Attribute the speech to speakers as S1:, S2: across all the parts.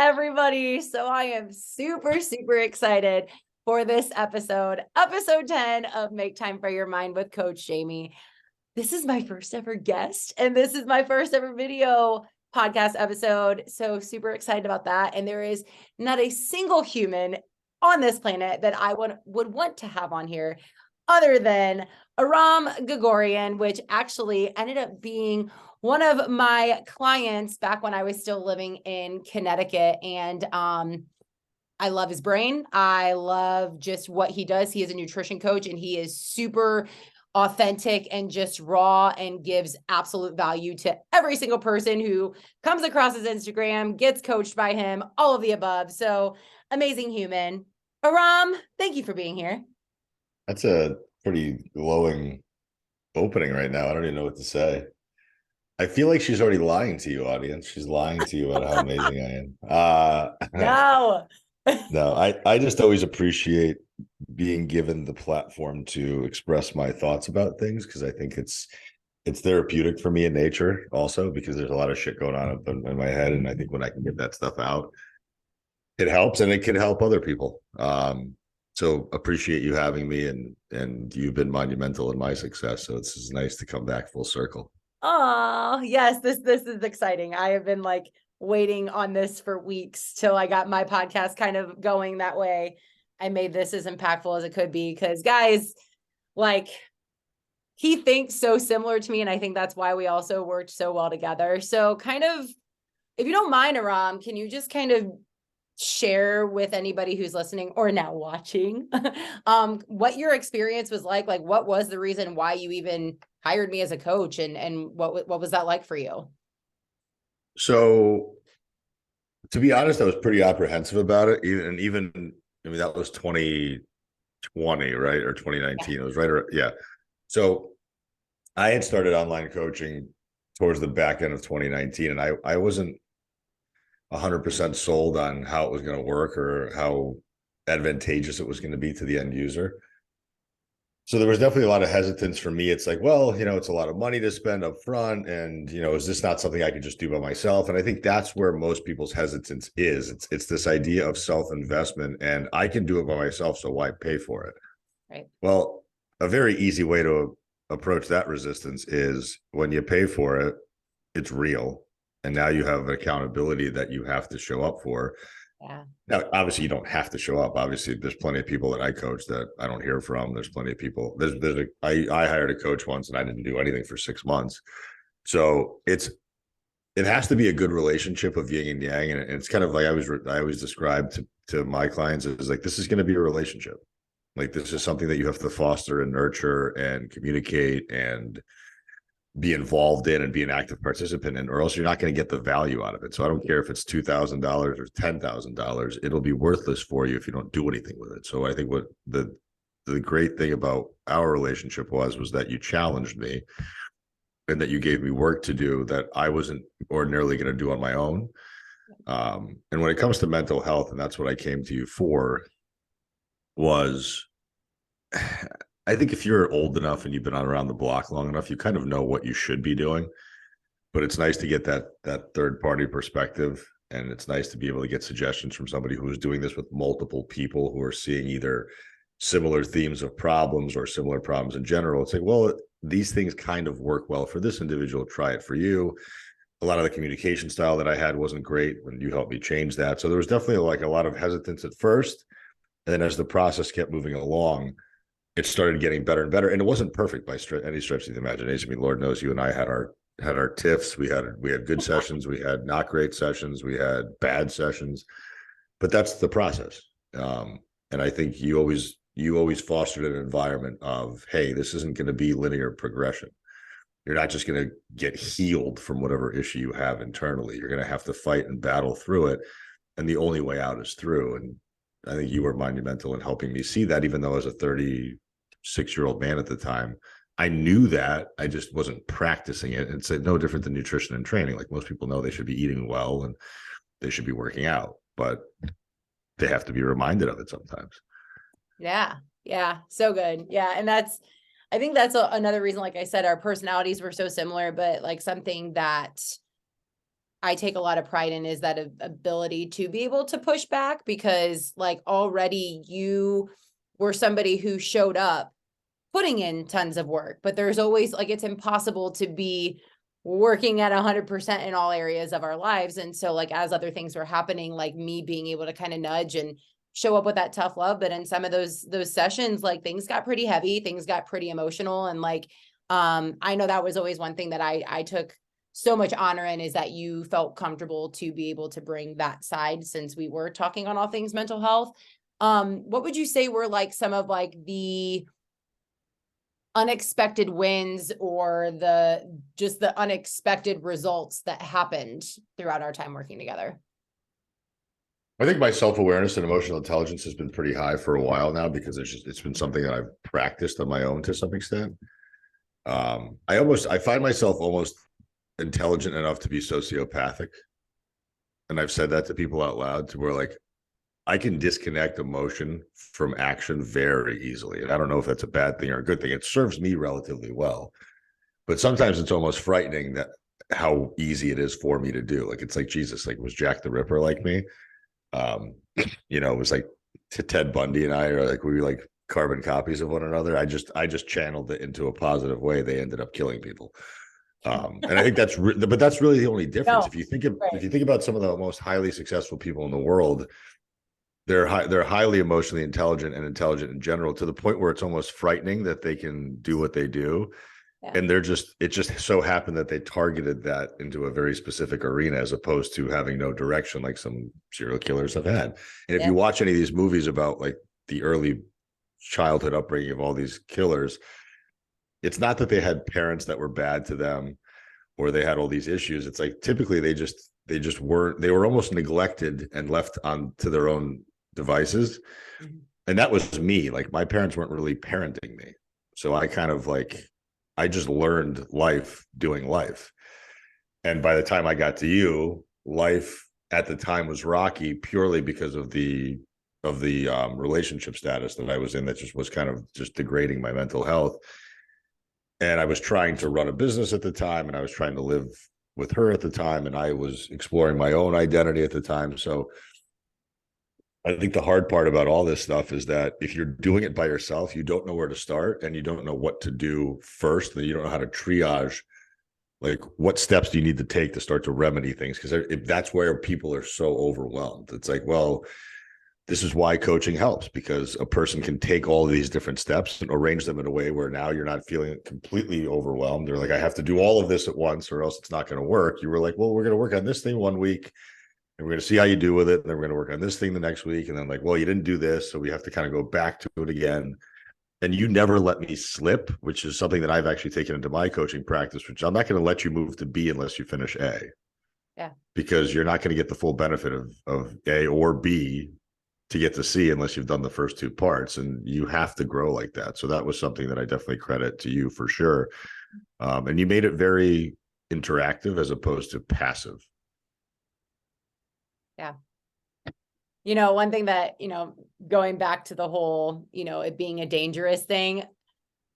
S1: everybody. So I am super, super excited for this episode 10 of Make Time for Your Mind with Coach Jayme. This is my first ever guest, and this is my first ever video podcast episode. So super excited about that. And there is not a single human on this planet that I would want to have on here other than Aram Gagorian, which actually ended up being one of my clients back when I was still living in Connecticut. And I love his brain. I love just what he does. He is a nutrition coach, and he is super authentic and just raw and gives absolute value to every single person who comes across his Instagram, gets coached by him, all of the above. So amazing human. Aram, thank you for being here.
S2: That's a pretty glowing opening right now. I don't even know what to say. I feel like she's already lying to you, audience. She's lying to you about how amazing I am.
S1: No.
S2: No, I just always appreciate being given the platform to express my thoughts about things, because I think it's therapeutic for me in nature also, because there's a lot of shit going on up in my head. And I think when I can get that stuff out, it helps, and it can help other people. So appreciate you having me, and you've been monumental in my success. So it's just nice to come back full circle.
S1: Oh, yes, this is exciting. I have been like waiting on this for weeks till I got my podcast kind of going that way. I made this as impactful as it could be, because guys, like, he thinks so similar to me, and I think that's why we also worked so well together. So kind of, if you don't mind, Aram, can you just kind of share with anybody who's listening or now watching what your experience was like what was the reason why you even hired me as a coach, and what was that like for you?
S2: So to be honest, I was pretty apprehensive about it. Even I mean, that was 2020, right? Or 2019. It was right around, yeah. So I had started online coaching towards the back end of 2019, and I wasn't 100% sold on how it was going to work or how advantageous it was going to be to the end user. So there was definitely a lot of hesitance for me. It's like, well, it's a lot of money to spend up front, and is this not something I could just do by myself? And I think that's where most people's hesitance is. It's this idea of self-investment, and I can do it by myself, so why pay for it?
S1: Right.
S2: Well, a very easy way to approach that resistance is when you pay for it, it's real. And now you have accountability that you have to show up for.
S1: Yeah.
S2: Now, obviously, you don't have to show up. Obviously, there's plenty of people that I coach that I don't hear from. There's plenty of people. I hired a coach once, and I didn't do anything for 6 months. So it has to be a good relationship of yin and yang. And it's kind of like I always describe to my clients is like, this is going to be a relationship. Like, this is something that you have to foster and nurture and communicate and be involved in and be an active participant in, or else you're not going to get the value out of it. So I don't care if it's $2,000 or $10,000, it'll be worthless for you if you don't do anything with it. So I think what the great thing about our relationship was that you challenged me, and that you gave me work to do that I wasn't ordinarily going to do on my own. And when it comes to mental health, and that's what I came to you for, was I think if you're old enough and you've been around the block long enough, you kind of know what you should be doing. But it's nice to get that third party perspective, and it's nice to be able to get suggestions from somebody who is doing this with multiple people who are seeing either similar themes of problems or similar problems in general. It's like, well, these things kind of work well for this individual. Try it for you. A lot of the communication style that I had wasn't great when you helped me change that. So there was definitely like a lot of hesitance at first. And then as the process kept moving along, it started getting better and better. And it wasn't perfect by any stretch of the imagination. I mean, Lord knows you and I had our tiffs. We had good sessions. We had not great sessions. We had bad sessions, but that's the process. And I think you always fostered an environment of, hey, this isn't going to be linear progression. You're not just going to get healed from whatever issue you have internally. You're going to have to fight and battle through it. And the only way out is through. And I think you were monumental in helping me see that, even though I was a 36-year-old man at the time. I knew that, I just wasn't practicing it. It's no different than nutrition and training. Like, most people know they should be eating well and they should be working out, but they have to be reminded of it sometimes.
S1: Yeah. So good. Yeah. And I think that's another reason, like I said, our personalities were so similar, but like something that I take a lot of pride in is that ability to be able to push back, because like already you were somebody who showed up putting in tons of work, but there's always like, it's impossible to be working at 100% in all areas of our lives. And so like, as other things were happening, like me being able to kind of nudge and show up with that tough love. But in some of those sessions, like things got pretty heavy, things got pretty emotional. And like, I know that was always one thing that I took so much honor in, is that you felt comfortable to be able to bring that side, since we were talking on all things mental health. What would you say were like some of like the unexpected wins, or the unexpected results that happened throughout our time working together?
S2: I think my self-awareness and emotional intelligence has been pretty high for a while now, because it's been something that I've practiced on my own to some extent. I find myself almost intelligent enough to be sociopathic. And I've said that to people out loud, to where like I can disconnect emotion from action very easily. And I don't know if that's a bad thing or a good thing. It serves me relatively well. But sometimes it's almost frightening that how easy it is for me to do. Like, it's like, Jesus, like, was Jack the Ripper like me? It was like Ted Bundy and I are like, we were like carbon copies of one another. I just channeled it into a positive way. They ended up killing people. And I think but that's really the only difference.
S1: No,
S2: If you think
S1: right.
S2: about some of the most highly successful people in the world, they're highly emotionally intelligent and intelligent in general, to the point where it's almost frightening that they can do what they do.
S1: Yeah.
S2: And it just so happened that they targeted that into a very specific arena, as opposed to having no direction like some serial killers have had. And if
S1: Yeah.
S2: you watch any of these movies about like the early childhood upbringing of all these killers, it's not that they had parents that were bad to them or they had all these issues. It's like typically they were almost neglected and left on to their own devices.
S1: Mhm.
S2: And that was me. Like, my parents weren't really parenting me. So I kind of like, I just learned life doing life. And by the time I got to you, life at the time was rocky, purely because of the relationship status that I was in, that just was kind of just degrading my mental health. And I was trying to run a business at the time, and I was trying to live with her at the time, and I was exploring my own identity at the time. So I think the hard part about all this stuff is that if you're doing it by yourself, you don't know where to start, and you don't know what to do first, and you don't know how to triage, like, what steps do you need to take to start to remedy things? Because that's where people are so overwhelmed. It's like, well, this is why coaching helps, because a person can take all of these different steps and arrange them in a way where now you're not feeling completely overwhelmed. They're like, I have to do all of this at once or else it's not going to work. You were like, well, we're going to work on this thing one week and we're going to see how you do with it. And then we're going to work on this thing the next week. And then, like, well, you didn't do this, so we have to kind of go back to it again. And you never let me slip, which is something that I've actually taken into my coaching practice, which I'm not going to let you move to B unless you finish A.
S1: Yeah.
S2: Because you're not going to get the full benefit of A or B to get to C unless you've done the first two parts, and you have to grow like that. So that was something that I definitely credit to you for sure. And you made it very interactive as opposed to passive.
S1: Yeah. One thing that, going back to the whole, it being a dangerous thing,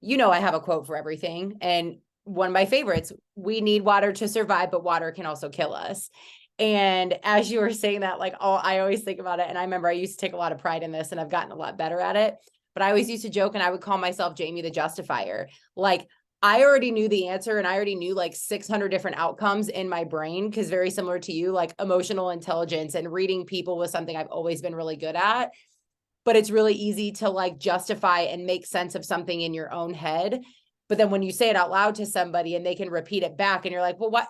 S1: I have a quote for everything. And one of my favorites, we need water to survive, but water can also kill us. And as you were saying that, like, I always think about it. And I remember I used to take a lot of pride in this, and I've gotten a lot better at it. But I always used to joke, and I would call myself Jayme the Justifier. Like, I already knew the answer, and I already knew like 600 different outcomes in my brain, because very similar to you, like emotional intelligence and reading people was something I've always been really good at. But it's really easy to like justify and make sense of something in your own head. But then when you say it out loud to somebody and they can repeat it back, and you're like, well, what?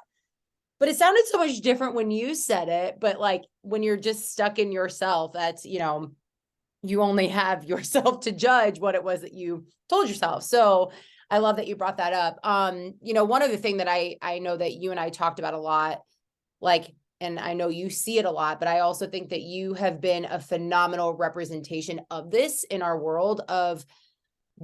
S1: But it sounded so much different when you said it. But like when you're just stuck in yourself, that's, you only have yourself to judge what it was that you told yourself. So I love that you brought that up. One other thing that I know that you and I talked about a lot, like, and I know you see it a lot, but I also think that you have been a phenomenal representation of this in our world, of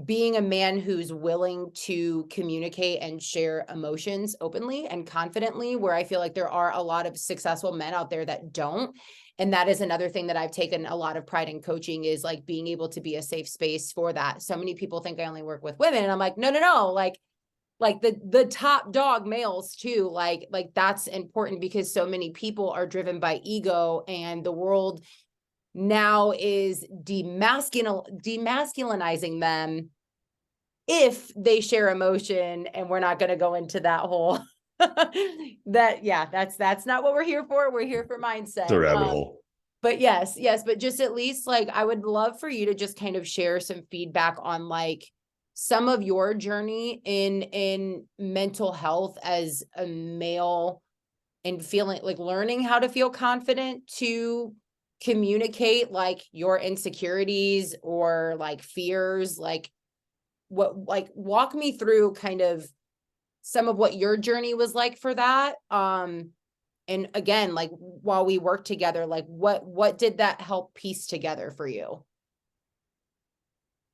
S1: being a man who's willing to communicate and share emotions openly and confidently, where I feel like there are a lot of successful men out there that don't. And that is another thing that I've taken a lot of pride in coaching, is like being able to be a safe space for that. So many people think I only work with women, and I'm like, no, like like the top dog males too. Like that's important because so many people are driven by ego, and the world now is demasculinizing them if they share emotion. And we're not going to go into that whole that's not what we're here for. We're here for mindset.
S2: It's a rabbit hole.
S1: But yes, but just at least like, I would love for you to just kind of share some feedback on like some of your journey in mental health as a male, and feeling like learning how to feel confident to communicate like your insecurities or like fears, like walk me through kind of some of what your journey was like for that. And again, like while we work together, like what did that help piece together for you?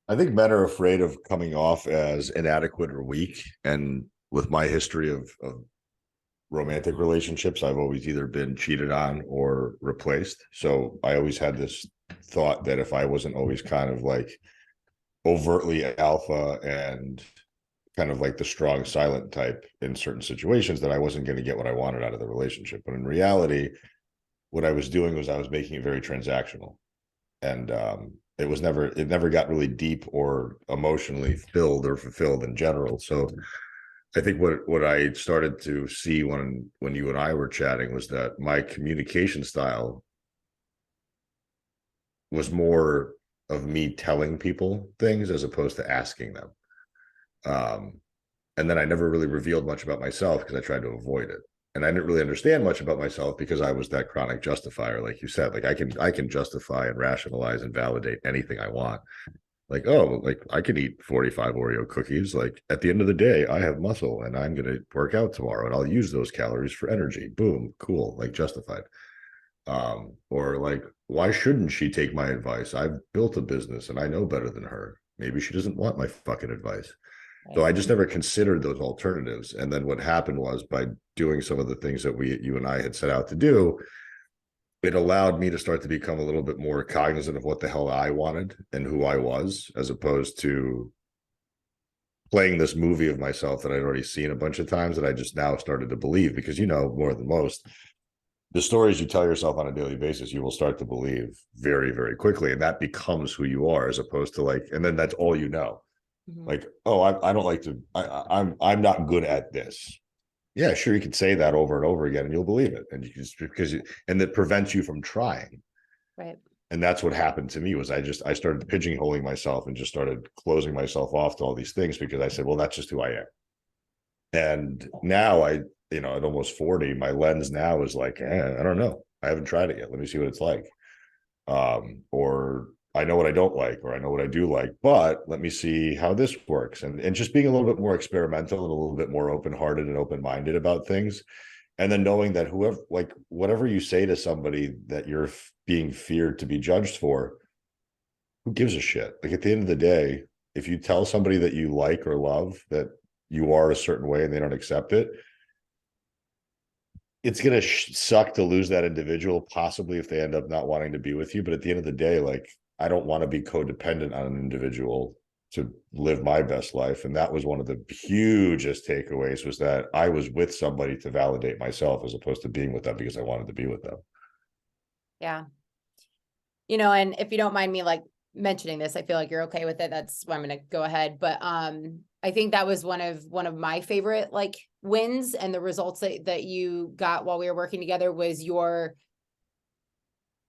S2: I think men are afraid of coming off as inadequate or weak. And with my history of romantic relationships, I've always either been cheated on or replaced. So I always had this thought that if I wasn't always kind of like overtly alpha and kind of like the strong silent type in certain situations, that I wasn't going to get what I wanted out of the relationship. But in reality, what I was doing was I was making it very transactional. And it never got really deep or emotionally filled or fulfilled in general. So I think what I started to see when you and I were chatting was that my communication style was more of me telling people things as opposed to asking them. And then I never really revealed much about myself because I tried to avoid it. And I didn't really understand much about myself because I was that chronic justifier. Like you said, like I can justify and rationalize and validate anything I want. Like, oh, like I could eat 45 Oreo cookies. Like at the end of the day, I have muscle and I'm going to work out tomorrow and I'll use those calories for energy. Boom. Cool. Like justified. Or like, why shouldn't she take my advice? I've built a business and I know better than her. Maybe she doesn't want my fucking advice. So I just never considered those alternatives. And then what happened was, by doing some of the things that you and I had set out to do, it allowed me to start to become a little bit more cognizant of what the hell I wanted and who I was, as opposed to playing this movie of myself that I'd already seen a bunch of times that I just now started to believe. Because, you know, more than most, the stories you tell yourself on a daily basis, you will start to believe very, very quickly. And that becomes who you are, as opposed to like, and then that's all you know. Like, oh, I don't like to, I'm not good at this. Yeah, sure, you could say that over and over again and you'll believe it. And you just and that prevents you from trying.
S1: Right.
S2: And that's what happened to me. Was I started pigeonholing myself and just started closing myself off to all these things because I said, well, that's just who I am. And now at almost 40, my lens now is like, I don't know. I haven't tried it yet. Let me see what it's like. Or I know what I don't like, or I know what I do like, but let me see how this works. And just being a little bit more experimental and a little bit more open-hearted and open-minded about things. And then knowing that whatever you say to somebody that you're being feared to be judged for, who gives a shit? Like at the end of the day, if you tell somebody that you like or love that you are a certain way and they don't accept it, it's going to suck to lose that individual, possibly if they end up not wanting to be with you. But at the end of the day, like, I don't want to be codependent on an individual to live my best life. And that was one of the hugest takeaways, was that I was with somebody to validate myself as opposed to being with them because I wanted to be with them.
S1: Yeah. And if you don't mind me like mentioning this, I feel like you're okay with it. That's why I'm going to go ahead. But I think that was one of my favorite like wins, and the results that you got while we were working together was your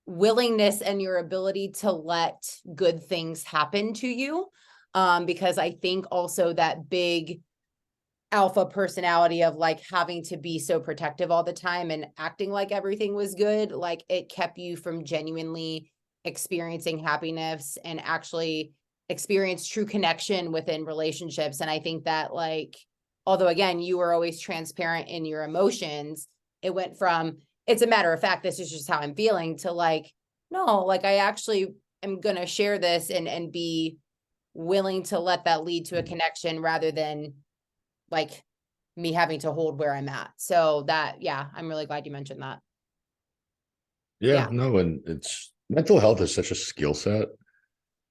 S1: willingness and your ability to let good things happen to you. Because I think also that big alpha personality of like having to be so protective all the time and acting like everything was good, like it kept you from genuinely experiencing happiness and actually experience true connection within relationships. And I think that like, although again, you were always transparent in your emotions, it went from, it's a matter of fact, this is just how I'm feeling, to like, no, like I actually am going to share this and be willing to let that lead to a connection rather than like me having to hold where I'm at. So that, yeah, I'm really glad you mentioned that.
S2: Yeah, no, and mental health is such a skill set.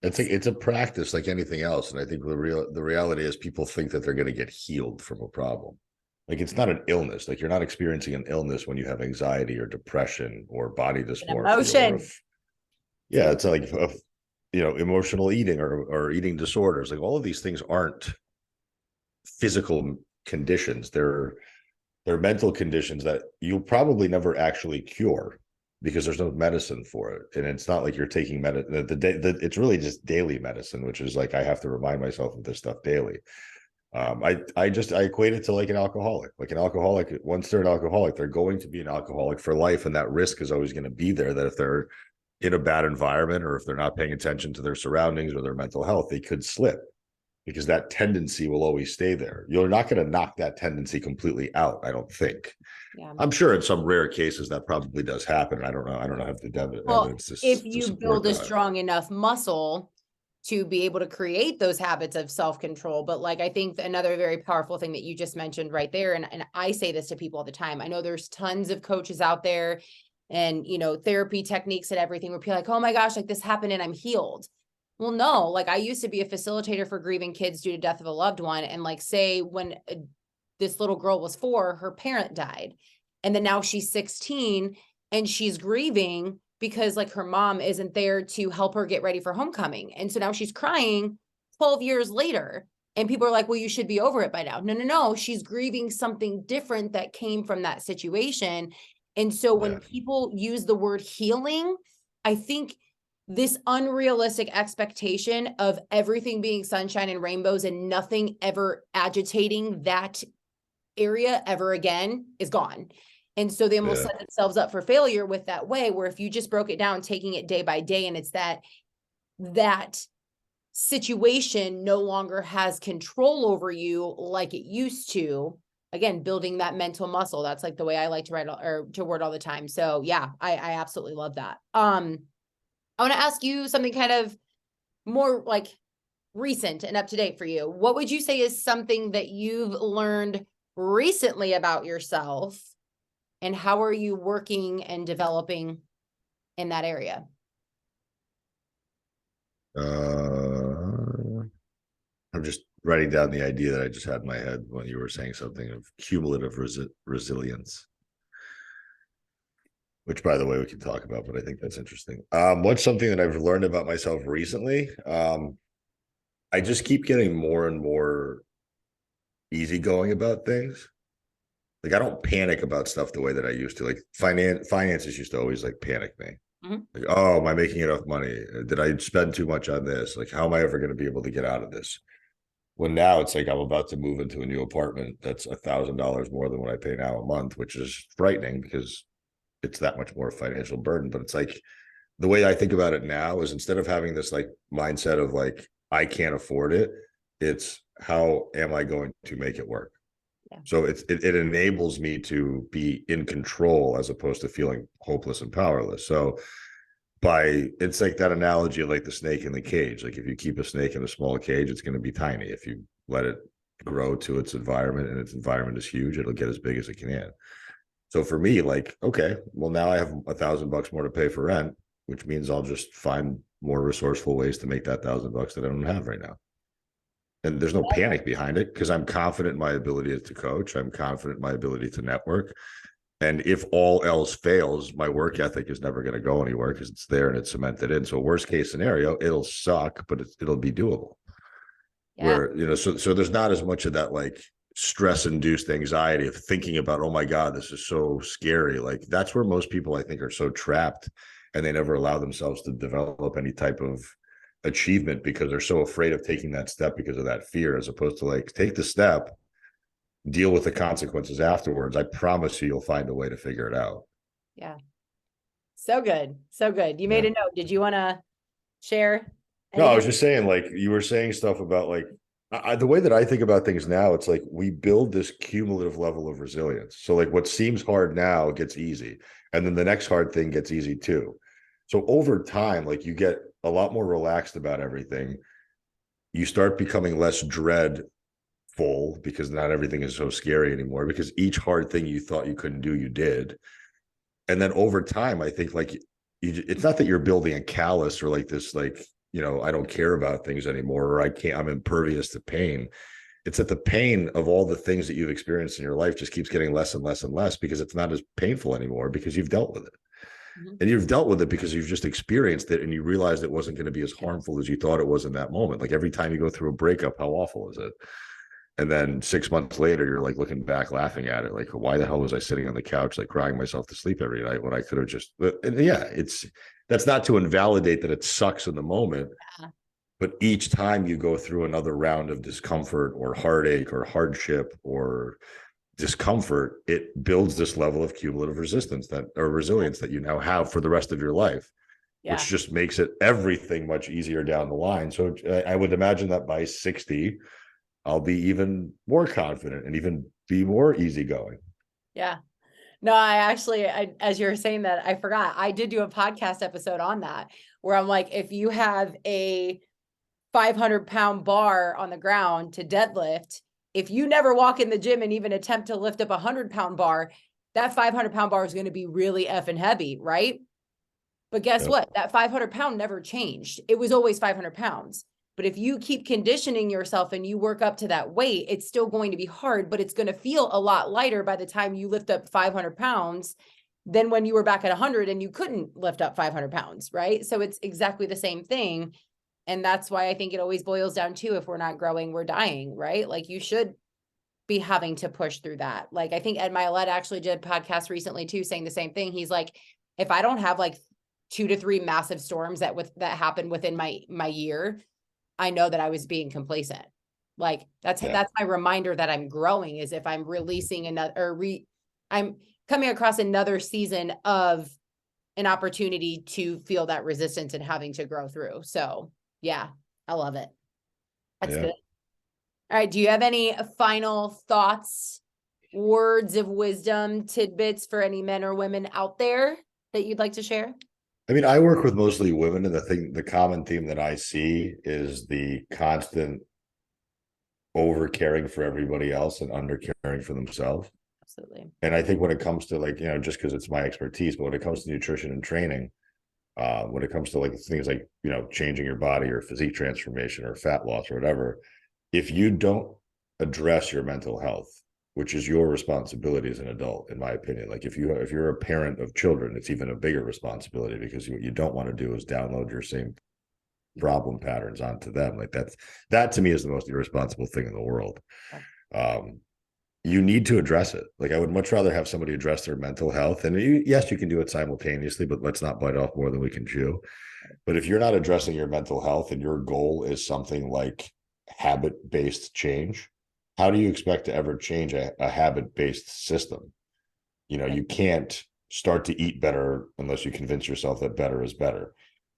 S2: it's a practice like anything else. And I think the reality is people think that they're going to get healed from a problem. Like it's not an illness. Like you're not experiencing an illness when you have anxiety or depression or body
S1: An
S2: dysmorphia
S1: emotion.
S2: yeah, it's like emotional eating or eating disorders. Like all of these things aren't physical conditions. They're mental conditions that you'll probably never actually cure because there's no medicine for it. And it's not like you're taking medicine. It's really just daily medicine, which is like I have to remind myself of this stuff daily. I equate it to like an alcoholic. Like an alcoholic, once they're an alcoholic, they're going to be an alcoholic for life, and that risk is always going to be there. That if they're in a bad environment or if they're not paying attention to their surroundings or their mental health, they could slip because that tendency will always stay there. You're not going to knock that tendency completely out, I don't think.
S1: Yeah.
S2: I'm sure in some rare cases that probably does happen. I don't know. I don't have the evidence
S1: If
S2: to
S1: you
S2: support
S1: build a
S2: that.
S1: strong enough muscle to be able to create those habits of self-control. But like, I think another very powerful thing that you just mentioned right there, and I say this to people all the time. I know there's tons of coaches out there and, therapy techniques and everything where people are like, oh my gosh, like this happened and I'm healed. Well, no, like I used to be a facilitator for grieving kids due to death of a loved one. And like, say when this little girl was 4, her parent died. And then now she's 16 and she's grieving because like her mom isn't there to help her get ready for homecoming. And so now she's crying 12 years later. And people are like, well, you should be over it by now. No. She's grieving something different that came from that situation. And so when people use the word healing, I think this unrealistic expectation of everything being sunshine and rainbows and nothing ever agitating that area ever again is gone. And so they almost set themselves up for failure with that way, where if you just broke it down, taking it day by day, and it's that situation no longer has control over you like it used to. Again, building that mental muscle. That's like the way I like to write or to word all the time. So yeah, I absolutely love that. I want to ask you something kind of more like recent and up to date for you. What would you say is something that you've learned recently about yourself, and how are you working and developing in that area?
S2: I'm just writing down the idea that I just had in my head when you were saying something of cumulative resilience, which by the way we can talk about, but I think that's interesting. What's something that I've learned about myself recently? I just keep getting more and more easygoing about things. Like I don't panic about stuff the way that I used to. Like finances used to always like panic me. Like, oh, am I making enough money? Did I spend too much on this? Like, how am I ever going to be able to get out of this? When now it's like I'm about to move into a new apartment that's $1,000 more than what I pay now a month, which is frightening because it's that much more financial burden. But it's like the way I think about it now is instead of having this like mindset of like I can't afford it, it's how am I going to make it work? Yeah. So it enables me to be in control as opposed to feeling hopeless and powerless. So it's like that analogy of like the snake in the cage. Like if you keep a snake in a small cage, it's going to be tiny. If you let it grow to its environment and its environment is huge, it'll get as big as it can. So for me, like, okay, well now I have $1,000 more to pay for rent, which means I'll just find more resourceful ways to make that $1,000 that I don't have right now. And there's no panic behind it because I'm confident in my ability to coach. I'm confident in my ability to network. And if all else fails, my work ethic is never going to go anywhere because it's there and it's cemented in. So worst case scenario, it'll suck, but it'll be doable. Yeah. Where, so there's not as much of that like stress induced anxiety of thinking about, oh my God, this is so scary. Like that's where most people I think are so trapped and they never allow themselves to develop any type of achievement because they're so afraid of taking that step because of that fear, as opposed to like take the step, deal with the consequences afterwards. I promise you'll find a way to figure it out.
S1: Yeah. So good. So good. You made a note. Did you want to share anything?
S2: No, I was just saying, like you were saying stuff about like the way that I think about things now, it's like we build this cumulative level of resilience. So like what seems hard now gets easy. And then the next hard thing gets easy too. So over time, like you get a lot more relaxed about everything. You start becoming less dreadful because not everything is so scary anymore, because each hard thing you thought you couldn't do, you did. And then over time, I think like it's not that you're building a callus or like this like I don't care about things anymore, or I'm impervious to pain. It's that the pain of all the things that you've experienced in your life just keeps getting less and less and less because it's not as painful anymore because you've dealt with it.
S1: Mhm.
S2: And you've dealt with it because you've just experienced it and you realized it wasn't going to be as harmful as you thought it was in that moment. Like every time you go through a breakup, how awful is it? And then 6 months later, you're like looking back, laughing at it. Like, why the hell was I sitting on the couch, like crying myself to sleep every night when I could have just, and yeah, that's not to invalidate that it sucks in the moment.
S1: Yeah.
S2: But each time you go through another round of discomfort or heartache or hardship or discomfort, it builds this level of cumulative resilience that you now have for the rest of your life,
S1: Yeah.
S2: which just makes it everything much easier down the line. So I would imagine that by 60, I'll be even more confident and even be more easygoing.
S1: Yeah. No, as you were saying that, I forgot. I did do a podcast episode on that where I'm like, if you have a 500-pound bar on the ground to deadlift, if you never walk in the gym and even attempt to lift up a 100-pound bar, that 500-pound bar is going to be really effing heavy, right? But guess
S2: Yep.
S1: what? That 500-pound never changed. It was always 500 pounds. But if you keep conditioning yourself and you work up to that weight, it's still going to be hard, but it's going to feel a lot lighter by the time you lift up 500 pounds than when you were back at 100 and you couldn't lift up 500 pounds, right? So it's exactly the same thing. And that's why I think it always boils down to, if we're not growing, we're dying, right? Like you should be having to push through that. Like I think Ed Milet actually did a podcast recently too, saying the same thing. He's like, if I don't have like 2 to 3 massive storms that happened within my year, I know that I was being complacent. Like that's my reminder that I'm growing, is if I'm releasing I'm coming across another season of an opportunity to feel that resistance and having to grow through. So yeah, I love it. That's good. All right. Do you have any final thoughts, words of wisdom, tidbits for any men or women out there that you'd like to share?
S2: I mean, I work with mostly women, and the common theme that I see is the constant over caring for everybody else and under caring for themselves.
S1: Absolutely.
S2: And I think when it comes to just because it's my expertise, but when it comes to nutrition and training, when it comes to like things like, changing your body or physique transformation or fat loss or whatever, if you don't address your mental health, which is your responsibility as an adult, in my opinion, like if you're a parent of children, it's even a bigger responsibility, because what you don't want to do is download your same problem patterns onto them. Like that to me is the most irresponsible thing in the world. You need to address it. Like I would much rather have somebody address their mental health, and yes, you can do it simultaneously, but let's not bite off more than we can chew. But if you're not addressing your mental health and your goal is something like habit-based change, how do you expect to ever change a habit-based system? You can't start to eat better unless you convince yourself that better is better.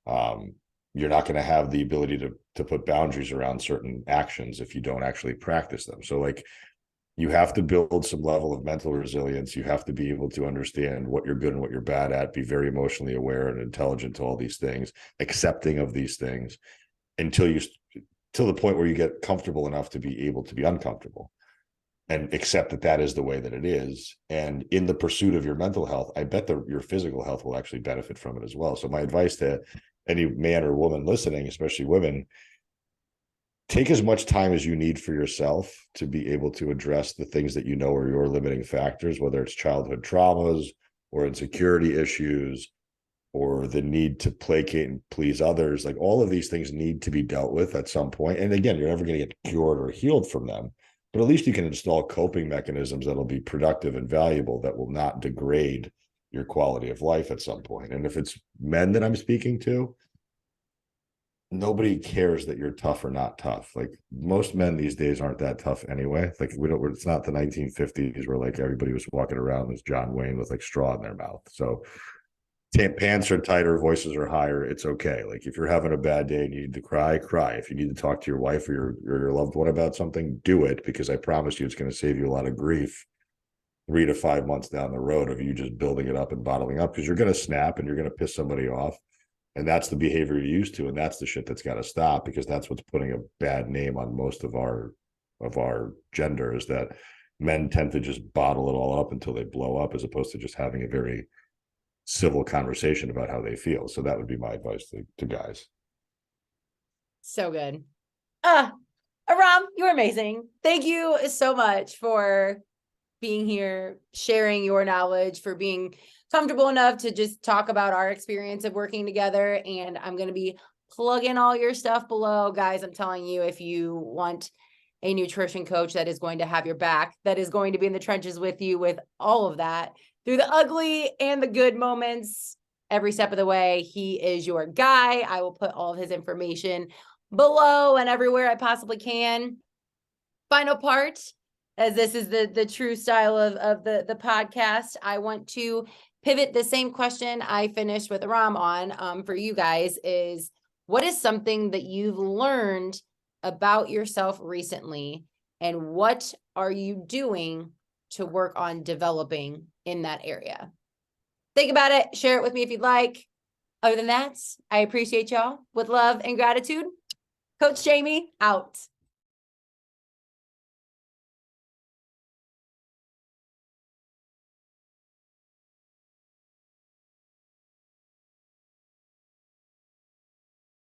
S2: You're not going to have the ability to put boundaries around certain actions if you don't actually practice them. So like, you have to build some level of mental resilience. You have to be able to understand what you're good and what you're bad at, be very emotionally aware and intelligent to all these things, accepting of these things until the point where you get comfortable enough to be able to be uncomfortable and accept that is the way that it is. And in the pursuit of your mental health, I bet that your physical health will actually benefit from it as well. So my advice to any man or woman listening, especially women, take as much time as you need for yourself to be able to address the things that are your limiting factors, whether it's childhood traumas or insecurity issues or the need to placate and please others. Like all of these things need to be dealt with at some point. And again, you're never going to get cured or healed from them, but at least you can install coping mechanisms that'll be productive and valuable, that will not degrade your quality of life at some point. And if it's men that I'm speaking to, nobody cares that you're tough or not tough. Like most men these days aren't that tough anyway. Like it's not the 1950s where like everybody was walking around as John Wayne with like straw in their mouth. So pants are tighter, voices are higher. It's okay. Like if you're having a bad day and you need to cry, cry. If you need to talk to your wife or your loved one about something, do it, because I promise you it's going to save you a lot of grief 3 to 5 months down the road of you just building it up and bottling up, because you're going to snap and you're going to piss somebody off. And that's the behavior you're used to. And that's the shit that's got to stop, because that's what's putting a bad name on most of our gender, is that men tend to just bottle it all up until they blow up, as opposed to just having a very civil conversation about how they feel. So that would be my advice to guys.
S1: So good. Aram, you're amazing. Thank you so much for being here, sharing your knowledge, for being comfortable enough to just talk about our experience of working together. And I'm going to be plugging all your stuff below. Guys, I'm telling you, if you want a nutrition coach that is going to have your back, that is going to be in the trenches with you with all of that, through the ugly and the good moments, every step of the way, he is your guy. I will put all of his information below and everywhere I possibly can. Final part, as this is the true style of the podcast, I want to pivot the same question I finished with Aram on for you guys is, what is something that you've learned about yourself recently, and what are you doing to work on developing in that area? Think about it. Share it with me if you'd like. Other than that, I appreciate y'all. With love and gratitude, Coach Jayme out.